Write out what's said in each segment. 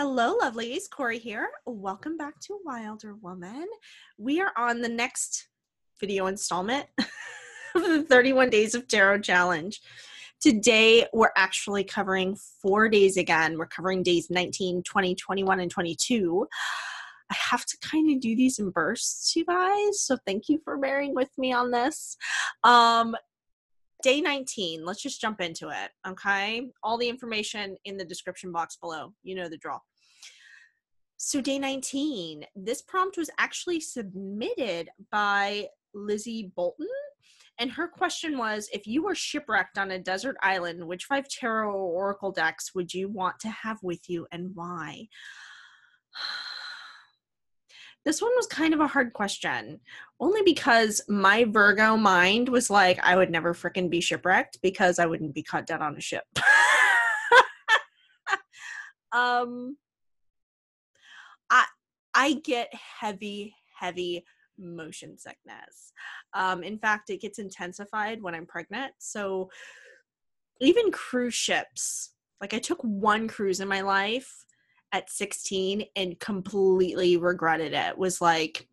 Hello, lovelies. Cory here. Welcome back to Wilder Woman. We are on the next video installment of the 31 Days of Tarot Challenge. Today, we're actually covering 4 days again. We're covering days 19, 20, 21, and 22. I have to kind of do these in bursts, you guys, so thank you for bearing with me on this. Day 19, let's just jump into it, okay? All the information in the description box below. You know the drill. So day 19, this prompt was actually submitted by Lizzie Bolton, and her question was, if you were shipwrecked on a desert island, which 5 tarot or oracle decks would you want to have with you and why? This one was kind of a hard question, only because my Virgo mind was like, I would never frickin' be shipwrecked because I wouldn't be caught dead on a ship. I get heavy motion sickness. In fact, it gets intensified when I'm pregnant. So even cruise ships, like I took one cruise in my life at 16 and completely regretted it. Was like,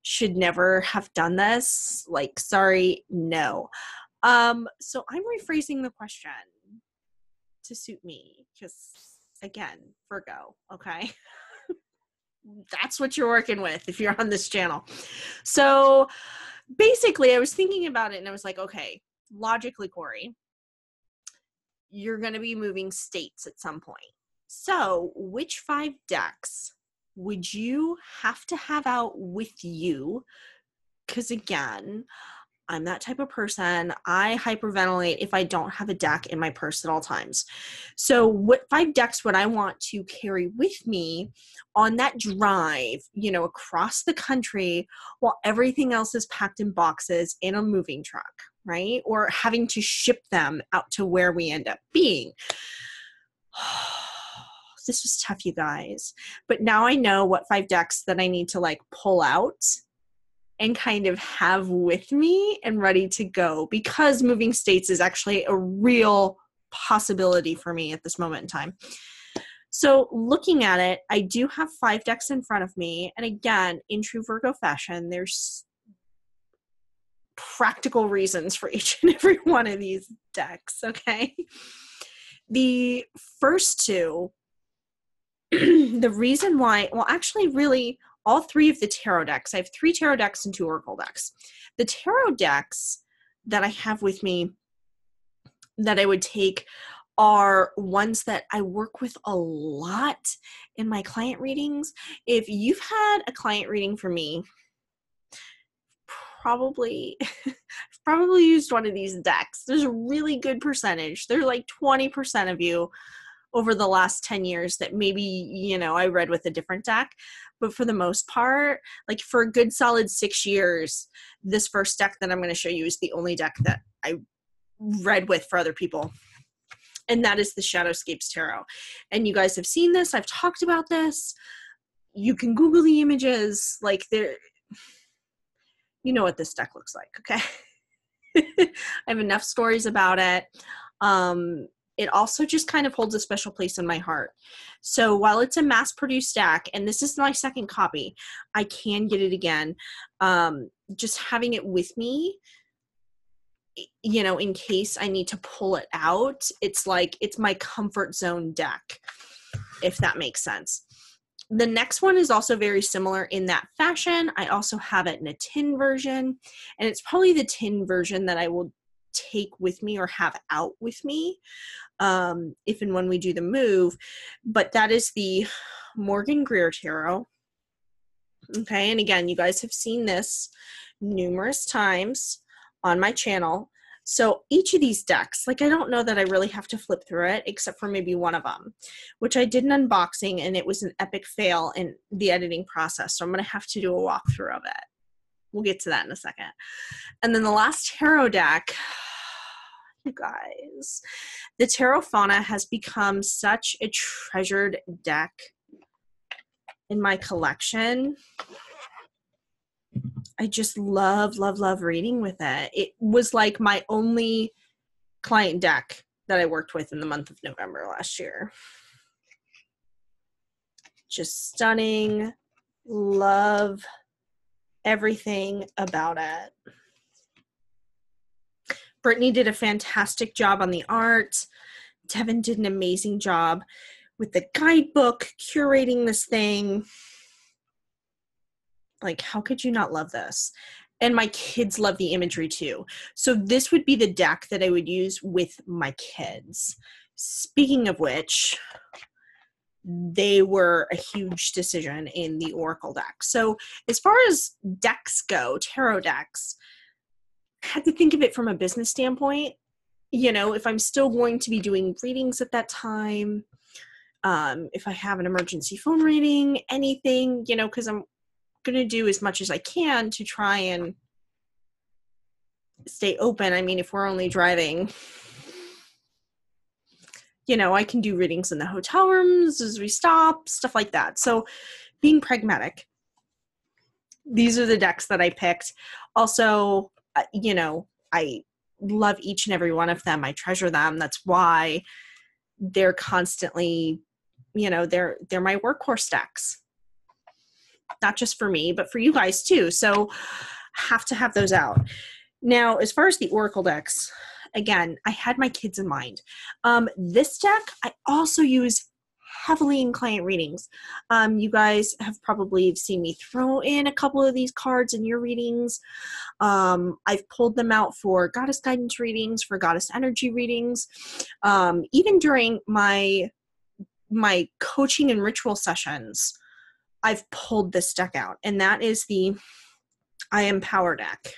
should never have done this. Like, sorry, no. So I'm rephrasing the question to suit me because, again, Virgo, okay? That's what you're working with if you're on this channel. So basically, I was thinking about it and I was like, okay, logically, Cory, you're going to be moving states at some point. So which 5 decks would you have to have out with you? Because again, I'm that type of person. I hyperventilate if I don't have a deck in my purse at all times. So what 5 decks would I want to carry with me on that drive, you know, across the country while everything else is packed in boxes in a moving truck, right? Or having to ship them out to where we end up being. This was tough, you guys. But now I know what 5 decks that I need to like pull out and kind of have with me and ready to go, because moving states is actually a real possibility for me at this moment in time. So looking at it, I do have 5 decks in front of me. And again, in true Virgo fashion, there's practical reasons for each and every one of these decks, okay? The first 2, the reason why, well, actually really all 3 of the tarot decks. I have 3 tarot decks and 2 oracle decks. The tarot decks that I have with me that I would take are ones that I work with a lot in my client readings. If you've had a client reading for me, probably used one of these decks. There's a really good percentage. There's like 20% of you over the last 10 years that maybe, you know, I read with a different deck. But for the most part, like for a good solid 6 years, this first deck that I'm going to show you is the only deck that I read with for other people. And that is the Shadowscapes Tarot. And you guys have seen this. I've talked about this. You can Google the images. Like, you know what this deck looks like, okay? I have enough stories about it. It also just kind of holds a special place in my heart. So while it's a mass-produced deck, and this is my second copy, I can get it again. Just having it with me, you know, in case I need to pull it out, it's like, it's my comfort zone deck, if that makes sense. The next one is also very similar in that fashion. I also have it in a tin version, and it's probably the tin version that I will take with me or have out with me if and when we do the move. But that is the Morgan-Greer Tarot. Okay, and again, you guys have seen this numerous times on my channel. So each of these decks, like, I don't know that I really have to flip through it except for maybe one of them, which I did an unboxing and it was an epic fail in the editing process. So I'm going to have to do a walkthrough of it. We'll get to that in a second. And then the last tarot deck, you guys, the Tarot Fauna has become such a treasured deck in my collection. I just love reading with it. It was like my only client deck that I worked with in the month of November last year. Just stunning. Love everything about it. Brittany did a fantastic job on the art. Devin did an amazing job with the guidebook, curating this thing. Like, how could you not love this? And my kids love the imagery too. So this would be the deck that I would use with my kids. Speaking of which, they were a huge decision in the Oracle deck. So as far as decks go, tarot decks, I had to think of it from a business standpoint. You know, if I'm still going to be doing readings at that time, if I have an emergency phone reading, anything, you know, because I'm going to do as much as I can to try and stay open. I mean, if we're only driving, you know, I can do readings in the hotel rooms as we stop, stuff like that. So being pragmatic, these are the decks that I picked. Also, you know, I love each and every one of them. I treasure them. That's why they're constantly, you know, they're my workhorse decks. Not just for me, but for you guys too. So have to have those out. Now, as far as the Oracle decks, again, I had my kids in mind. This deck, I also use heavily in client readings. You guys have probably seen me throw in a couple of these cards in your readings. I've pulled them out for goddess guidance readings, for goddess energy readings. Even during my coaching and ritual sessions, I've pulled this deck out, and that is the I Am Power deck.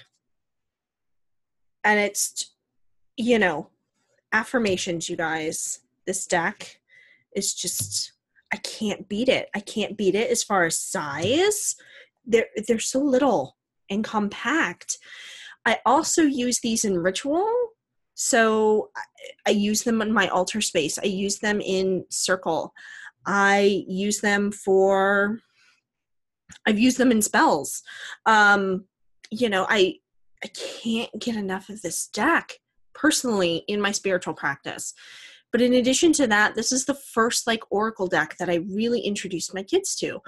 And it's, you know, affirmations, you guys. This deck is just, I can't beat it. I can't beat it as far as size. They're so little and compact. I also use these in ritual. So I use them in my altar space. I use them in circle. I use them I've used them in spells. You know, I can't get enough of this deck personally in my spiritual practice. But in addition to that, this is the first like Oracle deck that I really introduced my kids to.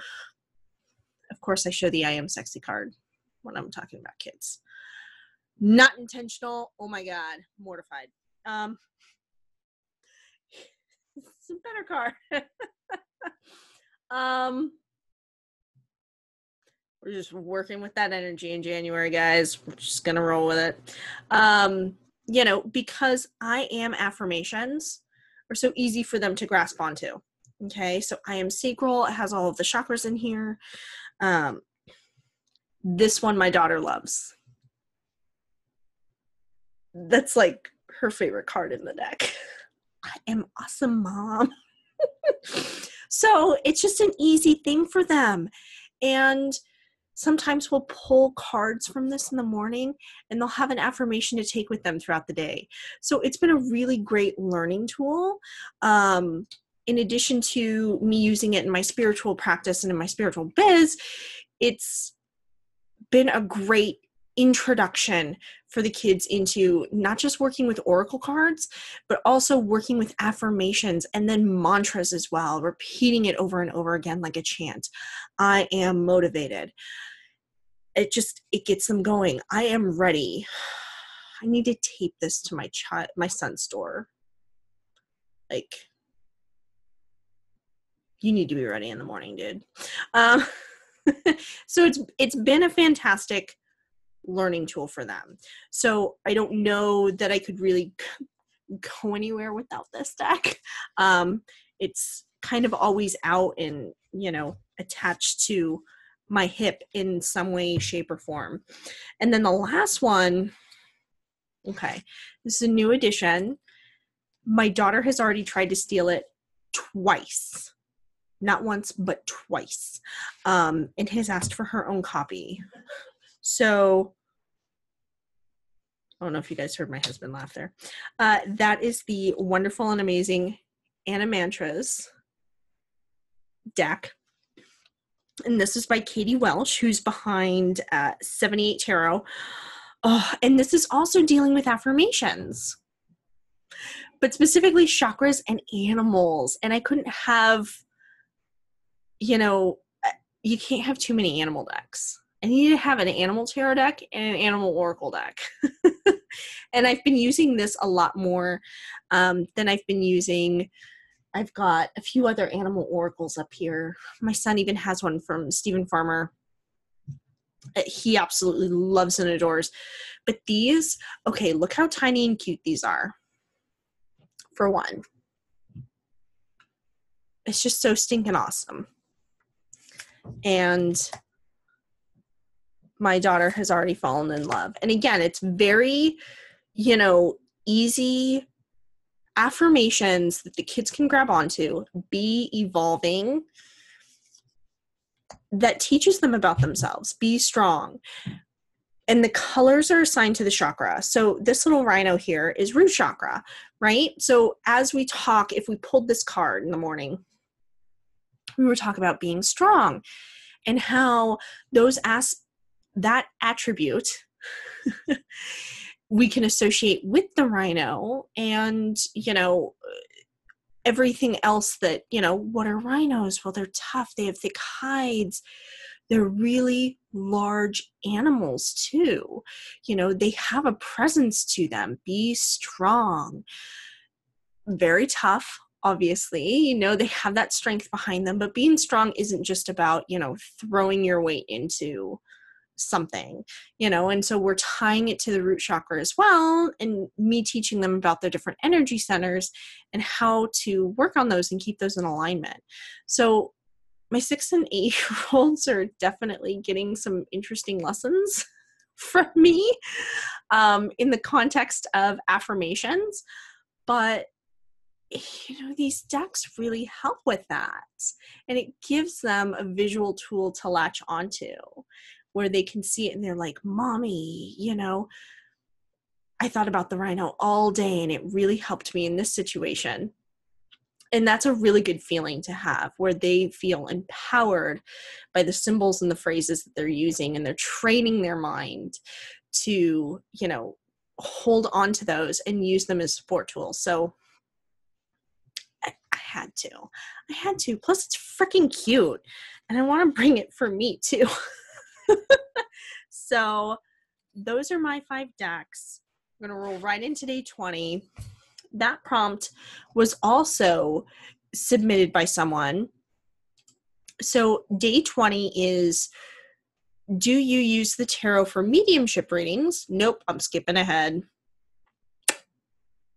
Of course, I show the I Am Sexy card when I'm talking about kids. Not intentional. Oh my God, mortified. It's a better card. We're just working with that energy in January, guys. We're just going to roll with it. You know, because I Am affirmations are so easy for them to grasp onto. Okay, so I Am Sacral. It has all of the chakras in here. This one my daughter loves. That's like her favorite card in the deck. I am awesome, Mom. So it's just an easy thing for them. And sometimes we'll pull cards from this in the morning and they'll have an affirmation to take with them throughout the day. So it's been a really great learning tool. In addition to me using it in my spiritual practice and in my spiritual biz, it's been a great introduction for the kids into not just working with oracle cards, but also working with affirmations and then mantras as well, repeating it over and over again like a chant. I am motivated. It gets them going. I am ready. I need to tape this to my son's door. Like, you need to be ready in the morning, dude. So it's been a fantastic learning tool for them. So I don't know that I could really go anywhere without this deck. It's kind of always out and, you know, attached to my hip in some way, shape, or form. And then the last one, okay, this is a new edition. My daughter has already tried to steal it twice. Not once, but twice. And has asked for her own copy. So, I don't know if you guys heard my husband laugh there. That is the wonderful and amazing Anna Mantras deck. And this is by Katie Welsh, who's behind 78 Tarot. Oh, and this is also dealing with affirmations. but specifically chakras and animals. And I couldn't have, you know, you can't have too many animal decks. I need to have an animal tarot deck and an animal oracle deck. And I've been using this a lot more than I've been using. I've got a few other animal oracles up here. My son even has one from Stephen Farmer. He absolutely loves and adores. But these, okay, look how tiny and cute these are. For one, it's just so stinking awesome. And my daughter has already fallen in love. And again, it's very, easy affirmations that the kids can grab onto, be evolving, that teaches them about themselves. Be strong. And the colors are assigned to the chakra. So this little rhino here is root chakra, right? So as we talk, if we pulled this card in the morning, we were talking about being strong and how that attribute we can associate with the rhino and, everything else that, what are rhinos? Well, they're tough. They have thick hides. They're really large animals too. They have a presence to them. Be strong. Very tough, obviously. They have that strength behind them, but being strong isn't just about, throwing your weight into something, and so we're tying it to the root chakra as well, and me teaching them about the different energy centers and how to work on those and keep those in alignment. So my 6 and 8-year-olds are definitely getting some interesting lessons from me in the context of affirmations, but these decks really help with that, and it gives them a visual tool to latch onto where they can see it and they're like, Mommy, I thought about the rhino all day and it really helped me in this situation. And that's a really good feeling to have, where they feel empowered by the symbols and the phrases that they're using, and they're training their mind to, hold on to those and use them as support tools. So I had to. Plus, it's freaking cute, and I want to bring it for me too. So those are my 5 decks. I'm going to roll right into day 20. That prompt was also submitted by someone. So day 20 is, do you use the tarot for mediumship readings? Nope, I'm skipping ahead.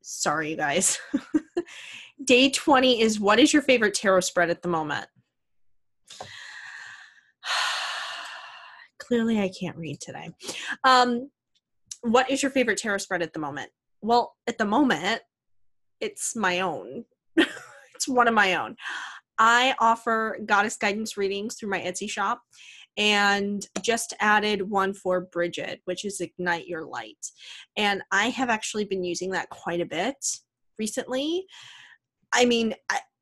Sorry, you guys. Day 20 is, what is your favorite tarot spread at the moment? Clearly, I can't read today. What is your favorite tarot spread at the moment? Well, at the moment, it's my own. It's one of my own. I offer goddess guidance readings through my Etsy shop, and just added one for Bridget, which is Ignite Your Light. And I have actually been using that quite a bit recently. I mean,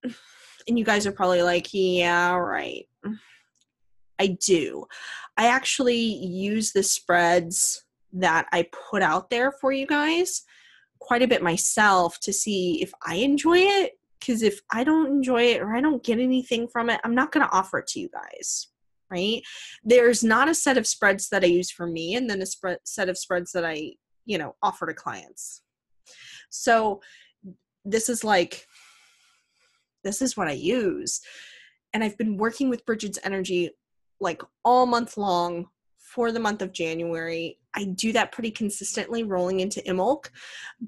and you guys are probably like, yeah, right. I do. I actually use the spreads that I put out there for you guys quite a bit myself to see if I enjoy it. Because if I don't enjoy it or I don't get anything from it, I'm not going to offer it to you guys, right? There's not a set of spreads that I use for me and then a set of spreads that I, offer to clients. So this is what I use. And I've been working with Bridget's energy like all month long for the month of January. I do that pretty consistently rolling into Imulk,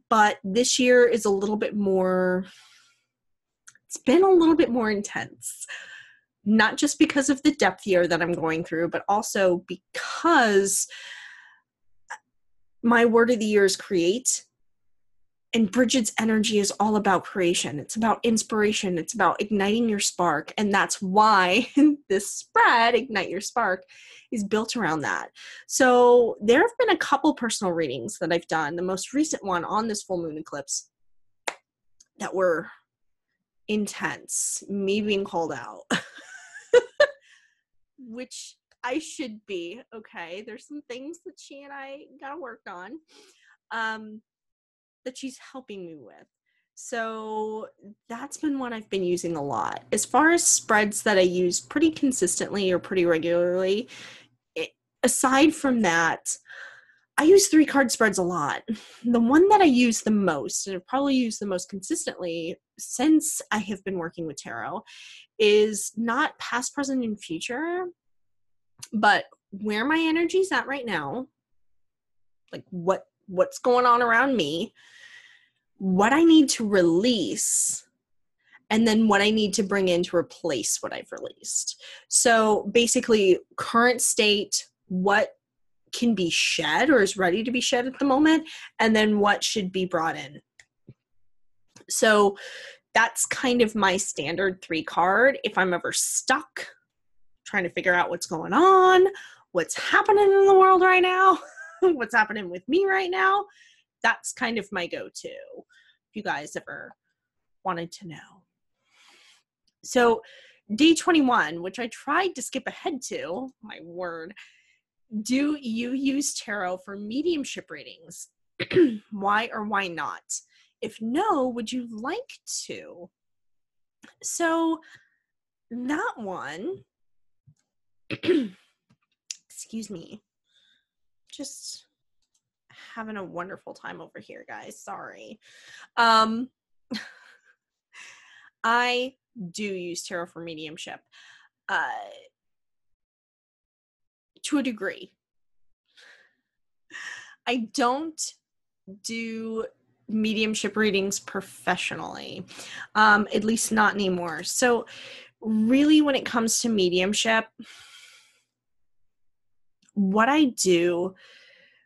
but this year is a little bit more, it's been a little bit more intense. Not just because of the depth year that I'm going through, but also because my word of the year is create. And Bridget's energy is all about creation. It's about inspiration. It's about igniting your spark. And that's why this spread, Ignite Your Spark, is built around that. So there have been a couple personal readings that I've done. The most recent one on this full moon eclipse that were intense. Me being called out. Which I should be. Okay. There's some things that she and I got to work on. That she's helping me with. So that's been one I've been using a lot. As far as spreads that I use pretty consistently or pretty regularly, aside from that, I use 3-card spreads a lot. The one that I use the most, and I've probably used the most consistently since I have been working with tarot, is not past, present, and future, but where my energy's at right now, like what's going on around me, what I need to release, and then what I need to bring in to replace what I've released. So basically, current state, what can be shed or is ready to be shed at the moment, and then what should be brought in. So that's kind of my standard 3-card. If I'm ever stuck trying to figure out what's going on, what's happening in the world right now, what's happening with me right now, that's kind of my go-to. If you guys ever wanted to know. So day 21, which I tried to skip ahead to, my word, do you use tarot for mediumship readings? Why or why not? If no, would you like to? So that one, excuse me, just having a wonderful time over here, guys. Sorry. I do use tarot for mediumship. To a degree. I don't do mediumship readings professionally, at least not anymore. So really, when it comes to mediumship, what I do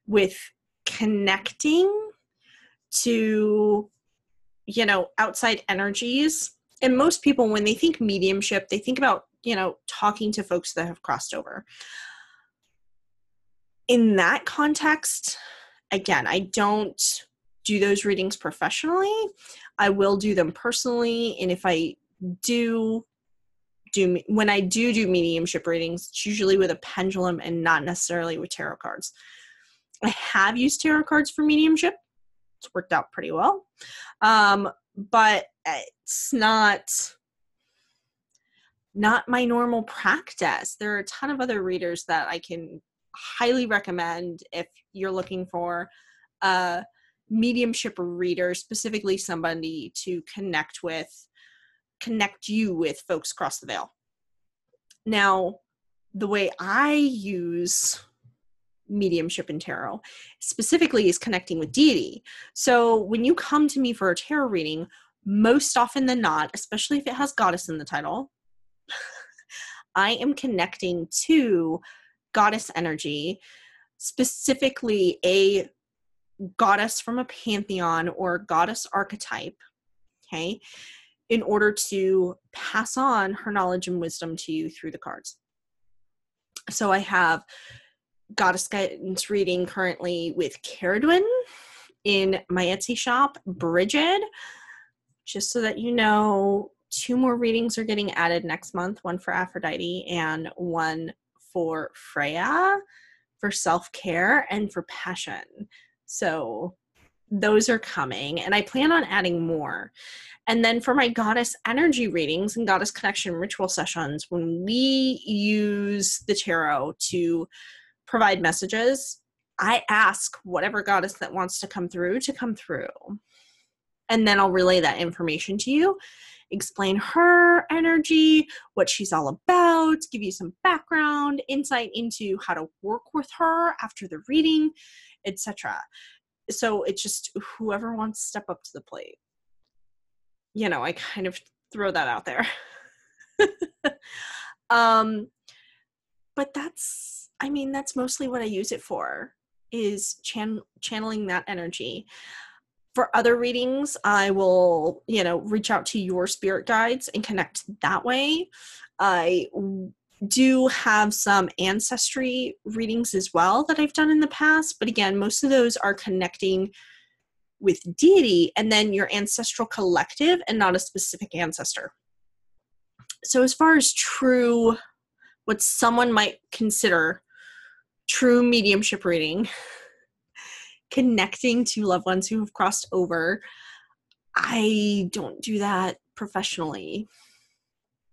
with connecting to, outside energies, and most people, when they think mediumship, they think about, talking to folks that have crossed over. In that context, again, I don't do those readings professionally. I will do them personally. And if I when I do mediumship readings, it's usually with a pendulum and not necessarily with tarot cards. I have used tarot cards for mediumship. It's worked out pretty well. But it's not my normal practice. There are a ton of other readers that I can highly recommend if you're looking for a mediumship reader, specifically somebody to connect you with folks across the veil. Now, the way I use mediumship and tarot specifically is connecting with deity. So when you come to me for a tarot reading, most often than not, especially if it has goddess in the title, I am connecting to goddess energy, specifically a goddess from a pantheon or goddess archetype, okay, in order to pass on her knowledge and wisdom to you through the cards. So I have goddess guidance reading currently with Caradwyn in my Etsy shop, Bridget. Just so that you know, 2 more readings are getting added next month, one for Aphrodite and one for Freya for self-care and for passion. So those are coming, and I plan on adding more. And then for my goddess energy readings and goddess connection ritual sessions, when we use the tarot to provide messages, I ask whatever goddess that wants to come through. And then I'll relay that information to you, explain her energy, what she's all about, give you some background, insight into how to work with her after the reading, etc. So it's just whoever wants to step up to the plate. I kind of throw that out there. But that's mostly what I use it for, is channeling that energy. For other readings, I will, reach out to your spirit guides and connect that way. I do have some ancestry readings as well that I've done in the past, but again, most of those are connecting with deity and then your ancestral collective and not a specific ancestor. So as far as what someone might consider true mediumship reading, connecting to loved ones who have crossed over, I don't do that professionally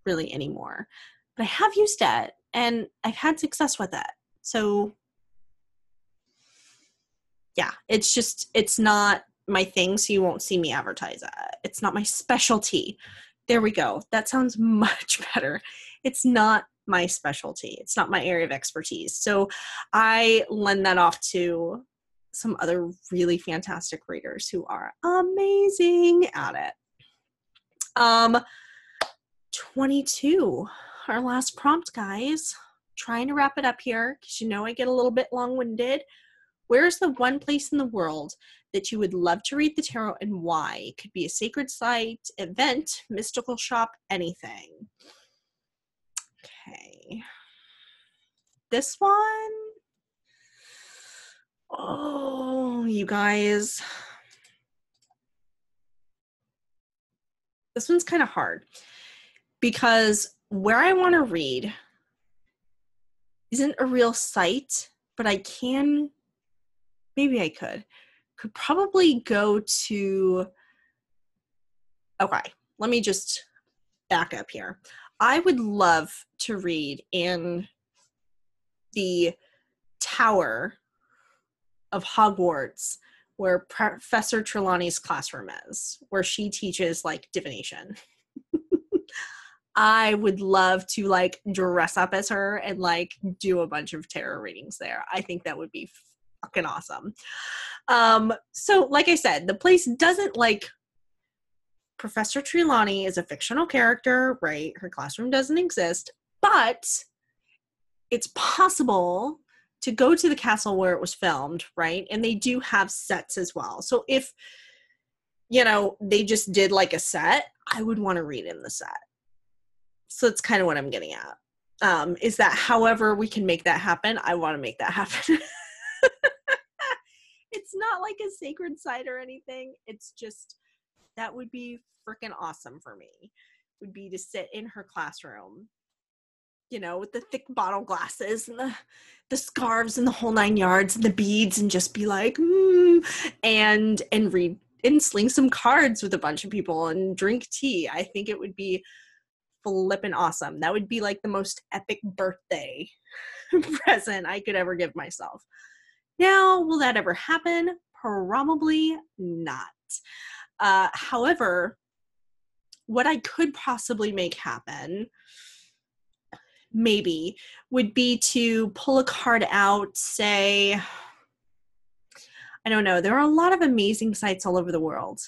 really anymore, but I have used it and I've had success with it. So yeah, it's not my thing, so you won't see me advertise it. It's not my specialty. There we go. That sounds much better. It's not my specialty. It's not my area of expertise. So I lend that off to some other really fantastic readers who are amazing at it. 22, our last prompt, guys. Trying to wrap it up here because you know I get a little bit long-winded. Where is the one place in the world that you would love to read the tarot and why? It could be a sacred site, event, mystical shop, anything. Okay. This one. Oh, you guys. This one's kind of hard because where I want to read isn't a real site, but I can, maybe I could probably go to, okay, let me just back up here. I would love to read in the tower of Hogwarts where Professor Trelawney's classroom is, where she teaches like divination. I would love to like dress up as her and like do a bunch of tarot readings there. I think that would be fucking awesome. So like I said, the place doesn't like, Professor Trelawney is a fictional character, right? Her classroom doesn't exist, but it's possible to go to the castle where it was filmed, right? And they do have sets as well. So if, you know, they just did like a set, I would want to read in the set. So that's kind of what I'm getting at. Is that however we can make that happen, I want to make that happen. It's not like a sacred site or anything. It's just, that would be freaking awesome for me. Would be to sit in her classroom, you know, with the thick bottle glasses and the scarves and the whole 9 yards and the beads and just be like, and read and sling some cards with a bunch of people and drink tea. I think it would be flippin' awesome. That would be like the most epic birthday present I could ever give myself. Now, will that ever happen? Probably not. However, what I could possibly make happen, maybe, would be to pull a card out, say, I don't know, there are a lot of amazing sites all over the world.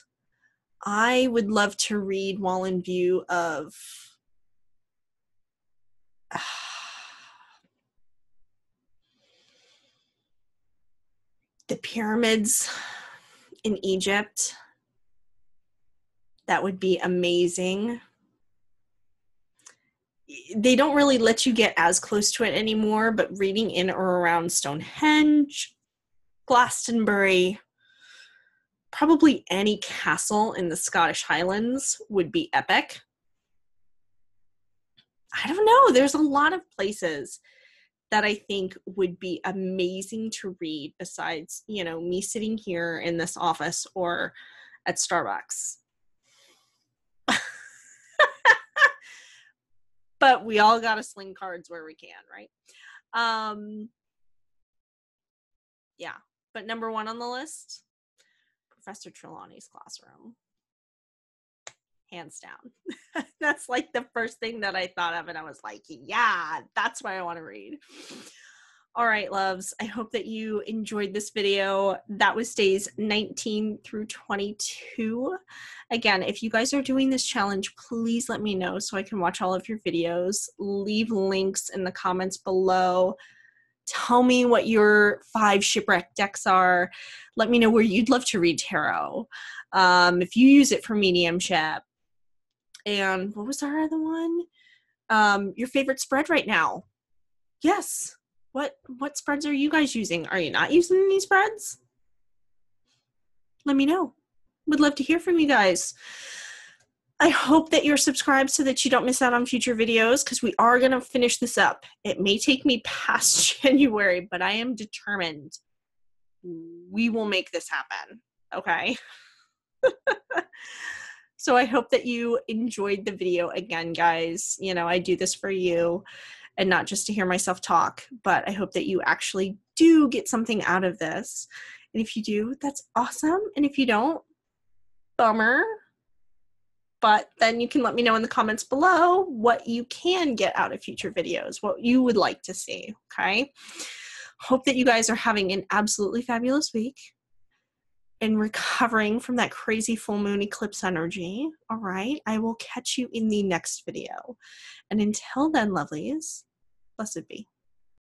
I would love to read while in view of the pyramids in Egypt. That would be amazing. They don't really let you get as close to it anymore, but reading in or around Stonehenge, Glastonbury, probably any castle in the Scottish Highlands would be epic. I don't know. There's a lot of places that I think would be amazing to read besides, you know, me sitting here in this office or at Starbucks. But we all got to sling cards where we can, right? Yeah. But number one on the list, Professor Trelawney's classroom. Hands down. That's like the first thing that I thought of, and I was like, yeah, that's what I want to read. All right, loves. I hope that you enjoyed this video. That was days 19 through 22. Again, if you guys are doing this challenge, please let me know so I can watch all of your videos. Leave links in the comments below. Tell me what your 5 shipwreck decks are. Let me know where you'd love to read tarot. If you use it for mediumship. And what was our other one? Your favorite spread right now. Yes. What spreads are you guys using? Are you not using any spreads? Let me know. Would love to hear from you guys. I hope that you're subscribed so that you don't miss out on future videos, because we are going to finish this up. It may take me past January, but I am determined we will make this happen. Okay? So I hope that you enjoyed the video again, guys. You know, I do this for you and not just to hear myself talk, but I hope that you actually do get something out of this. And if you do, that's awesome. And if you don't, bummer. But then you can let me know in the comments below what you can get out of future videos, what you would like to see, okay? Hope that you guys are having an absolutely fabulous week and recovering from that crazy full moon eclipse energy, all right? I will catch you in the next video. And until then, lovelies, blessed be.